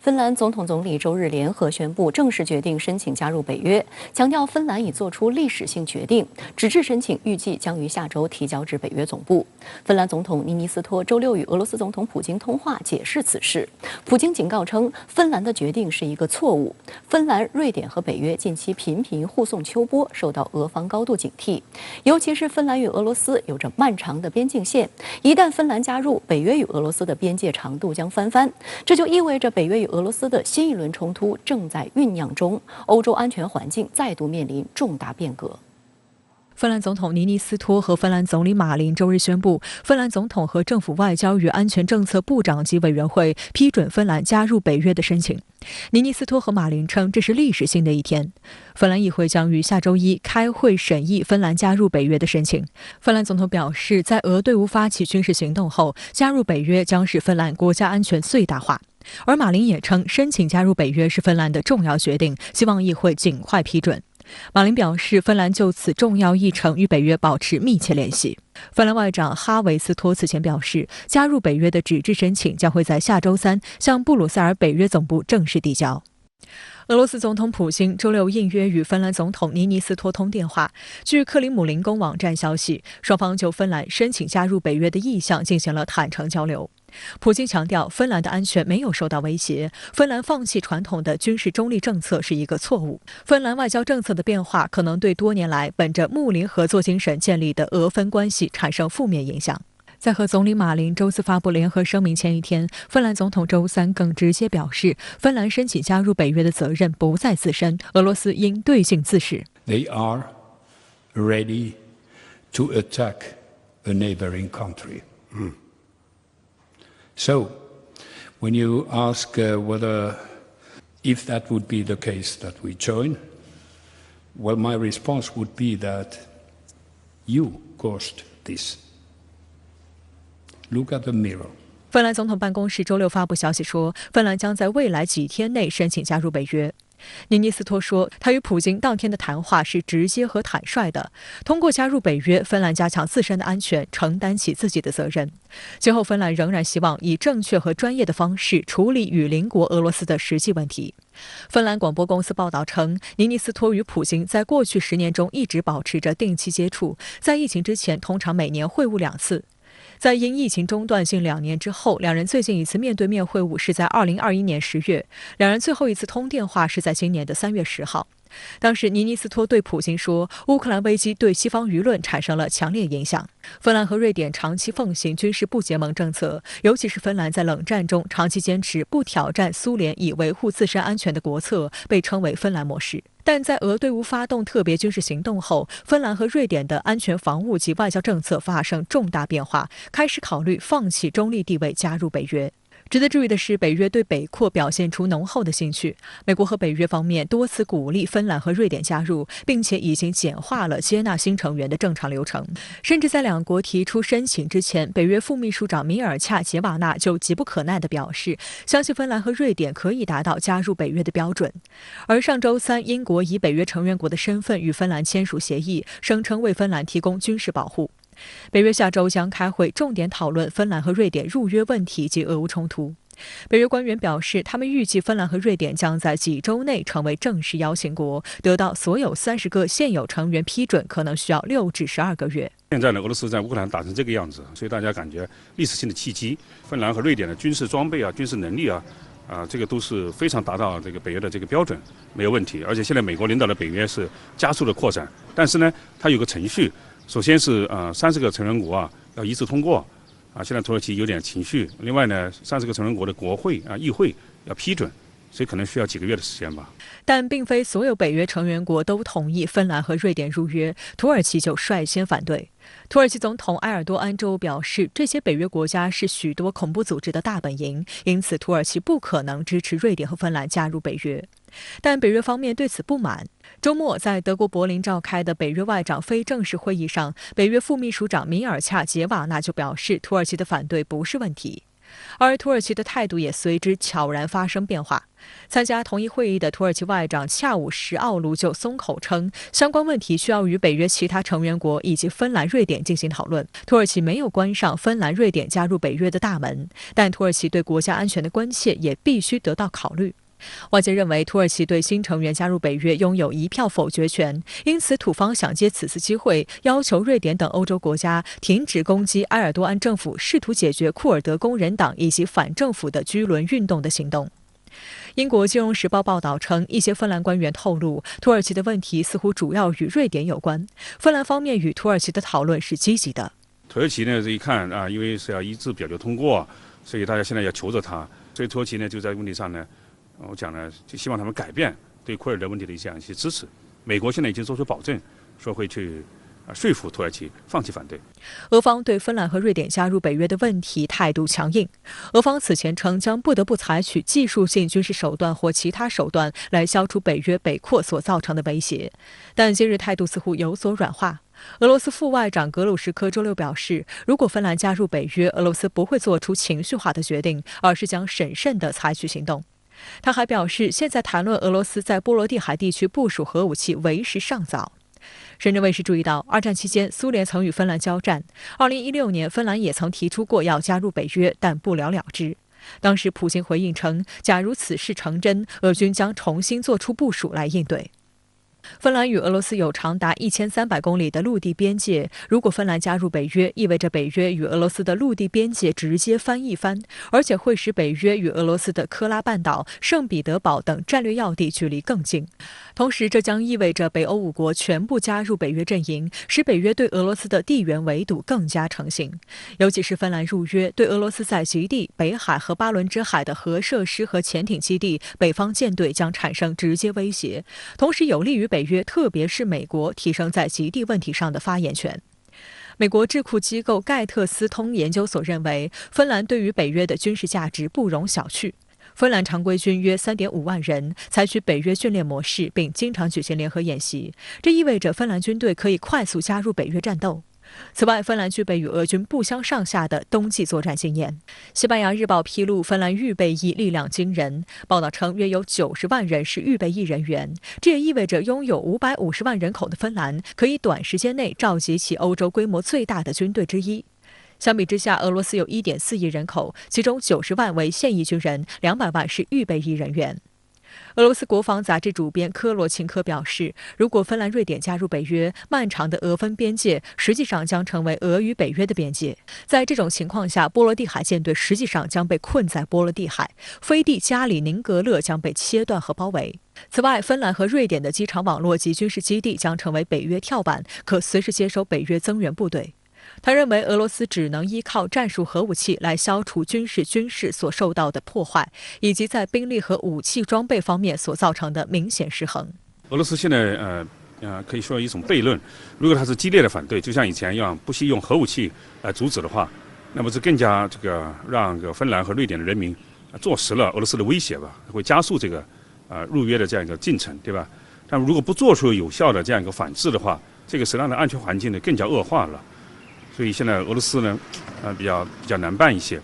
芬兰总统总理周日联合宣布，正式决定申请加入北约，强调芬兰已做出历史性决定，纸质申请预计将于下周提交至北约总部。芬兰总统尼尼斯托周六与俄罗斯总统普京通话，解释此事。普京警告称，芬兰的决定是一个错误。芬兰、瑞典和北约近期频频互送秋波，受到俄方高度警惕。尤其是芬兰与俄罗斯有着漫长的边境线，一旦芬兰加入，北约与俄罗斯的边界长度将翻番，这就意味着北约与俄罗斯的新一轮冲突正在酝酿中，欧洲安全环境再度面临重大变革。芬兰总统尼尼斯托和芬兰总理马林周日宣布，芬兰总统和政府外交与安全政策部长级委员会批准芬兰加入北约的申请。尼尼斯托和马林称，这是历史性的一天。芬兰议会将于下周一开会审议芬兰加入北约的申请。芬兰总统表示，在俄对乌发起军事行动后，加入北约将使芬兰国家安全最大化。而马林也称，申请加入北约是芬兰的重要决定，希望议会尽快批准。马林表示，芬兰就此重要议程与北约保持密切联系。芬兰外长哈维斯托此前表示，加入北约的纸质申请将会在下周3向布鲁塞尔北约总部正式递交。俄罗斯总统普京周六应约与芬兰总统尼尼斯托通电话。据克里姆林宫网站消息，双方就芬兰申请加入北约的意向进行了坦诚交流。普京强调，芬兰的安全没有受到威胁，芬兰放弃传统的军事中立政策是一个错误。芬兰外交政策的变化可能对多年来本着睦邻合作精神建立的俄芬关系产生负面影响。在和总理马林周四发布联合声明前一天，芬兰总统周三更直接表示，芬兰申请加入北约的责任不在自身，俄罗斯应对性自恃。They are ready to attack a neighboring country. So, when you ask whether, if that would be the case that we join, well, my response would be that you caused this. Look at the mirror. 芬兰总统办公室周六发布消息说，芬兰将在未来几天内申请加入北约。尼尼斯托说，他与普京当天的谈话是直接和坦率的。通过加入北约，芬兰加强自身的安全，承担起自己的责任。今后，芬兰仍然希望以正确和专业的方式处理与邻国俄罗斯的实际问题。芬兰广播公司报道称，尼尼斯托与普京在过去10年中一直保持着定期接触，在疫情之前，通常每年会晤2次。在因疫情中断近2年之后，两人最近一次面对面会晤是在2021年10月，两人最后一次通电话是在今年的3月10号。当时尼尼斯托对普京说，乌克兰危机对西方舆论产生了强烈影响。芬兰和瑞典长期奉行军事不结盟政策，尤其是芬兰在冷战中长期坚持不挑战苏联以维护自身安全的国策，被称为芬兰模式。但在俄对乌发动特别军事行动后，芬兰和瑞典的安全防务及外交政策发生重大变化，开始考虑放弃中立地位，加入北约。值得注意的是，北约对北扩表现出浓厚的兴趣。美国和北约方面多次鼓励芬兰和瑞典加入，并且已经简化了接纳新成员的正常流程。甚至在两国提出申请之前，北约副秘书长米尔恰杰瓦纳就急不可耐地表示，相信芬兰和瑞典可以达到加入北约的标准。而上周三，英国以北约成员国的身份与芬兰签署协议，声称为芬兰提供军事保护。北约下周将开会，重点讨论芬兰和瑞典入约问题及俄乌冲突。北约官员表示，他们预计芬兰和瑞典将在几周内成为正式邀请国，得到所有30个现有成员批准，可能需要6至12个月。现在呢，俄罗斯在乌克兰打成这个样子，所以大家感觉历史性的契机。芬兰和瑞典的军事装备啊、军事能力啊，这个都是非常达到这个北约的这个标准，没有问题。而且现在美国领导的北约是加速的扩展，但是呢，它有个程序。首先是30个成员国啊要一致通过现在土耳其有点情绪。另外呢，30个成员国的国会议会要批准，所以可能需要几个月的时间吧。但并非所有北约成员国都同意芬兰和瑞典入约，土耳其就率先反对。土耳其总统埃尔多安周表示，这些北约国家是许多恐怖组织的大本营，因此土耳其不可能支持瑞典和芬兰加入北约。但北约方面对此不满。周末在德国柏林召开的北约外长非正式会议上，北约副秘书长米尔恰杰瓦纳就表示，土耳其的反对不是问题。而土耳其的态度也随之悄然发生变化。参加同一会议的土耳其外长恰武什奥卢就松口称，相关问题需要与北约其他成员国以及芬兰、瑞典进行讨论。土耳其没有关上芬兰、瑞典加入北约的大门，但土耳其对国家安全的关切也必须得到考虑。外界认为，土耳其对新成员加入北约拥有一票否决权，因此土方想借此次机会要求瑞典等欧洲国家停止攻击埃尔多安政府试图解决库尔德工人党以及反政府的居轮运动的行动。英国《金融时报》报道称，一些芬兰官员透露，土耳其的问题似乎主要与瑞典有关。芬兰方面与土耳其的讨论是积极的。土耳其呢，这一看啊，因为是要一致表决通过，所以大家现在要求着他。所以土耳其呢，就在问题上呢，我讲呢，就希望他们改变对库尔德问题的这样一些支持。美国现在已经做出保证，说会去说服土耳其放弃反对。俄方对芬兰和瑞典加入北约的问题态度强硬。俄方此前称将不得不采取技术性军事手段或其他手段来消除北约北扩所造成的威胁，但今日态度似乎有所软化。俄罗斯副外长格鲁什科周六表示，如果芬兰加入北约，俄罗斯不会做出情绪化的决定，而是将审慎地采取行动。他还表示，现在谈论俄罗斯在波罗的海地区部署核武器为时尚早。深圳卫视注意到，二战期间苏联曾与芬兰交战，2016年芬兰也曾提出过要加入北约，但不了了之。当时普京回应称，假如此事成真，俄军将重新做出部署来应对。芬兰与俄罗斯有长达1300公里的陆地边界，如果芬兰加入北约，意味着北约与俄罗斯的陆地边界直接翻一番，而且会使北约与俄罗斯的科拉半岛、圣彼得堡等战略要地距离更近。同时，这将意味着北欧5国全部加入北约阵营，使北约对俄罗斯的地缘围堵更加成型。尤其是芬兰入约，对俄罗斯在极地、北海和巴伦支海的核设施和潜艇基地、北方舰队将产生直接威胁，同时有利于北约，特别是美国提升在极地问题上的发言权。美国智库机构盖特斯通研究所认为，芬兰对于北约的军事价值不容小觑。芬兰常规军约3.5万人，采取北约训练模式，并经常举行联合演习，这意味着芬兰军队可以快速加入北约战斗。此外，芬兰具备与俄军不相上下的冬季作战经验。西班牙日报披露，芬兰预备役力量惊人，报道称约有90万人是预备役人员，这也意味着拥有550万人口的芬兰可以短时间内召集起欧洲规模最大的军队之一。相比之下，俄罗斯有1.4亿人口，其中90万为现役军人，200万是预备役人员。俄罗斯国防杂志主编科罗琴科表示，如果芬兰、瑞典加入北约，漫长的俄芬边界实际上将成为俄与北约的边界。在这种情况下，波罗的海舰队实际上将被困在波罗的海，飞地加里宁格勒将被切断和包围。此外，芬兰和瑞典的机场网络及军事基地将成为北约跳板，可随时接收北约增援部队。他认为，俄罗斯只能依靠战术核武器来消除军事所受到的破坏，以及在兵力和武器装备方面所造成的明显失衡。俄罗斯现在可以说一种悖论，如果他是激烈的反对，就像以前一样，不惜用核武器来阻止的话，那么这更加让芬兰和瑞典的人民坐实了俄罗斯的威胁吧，会加速这个入约的这样一个进程，对吧？但如果不做出有效的这样一个反制的话，这个实际上的安全环境呢更加恶化了。所以现在俄罗斯呢，比较难办一些。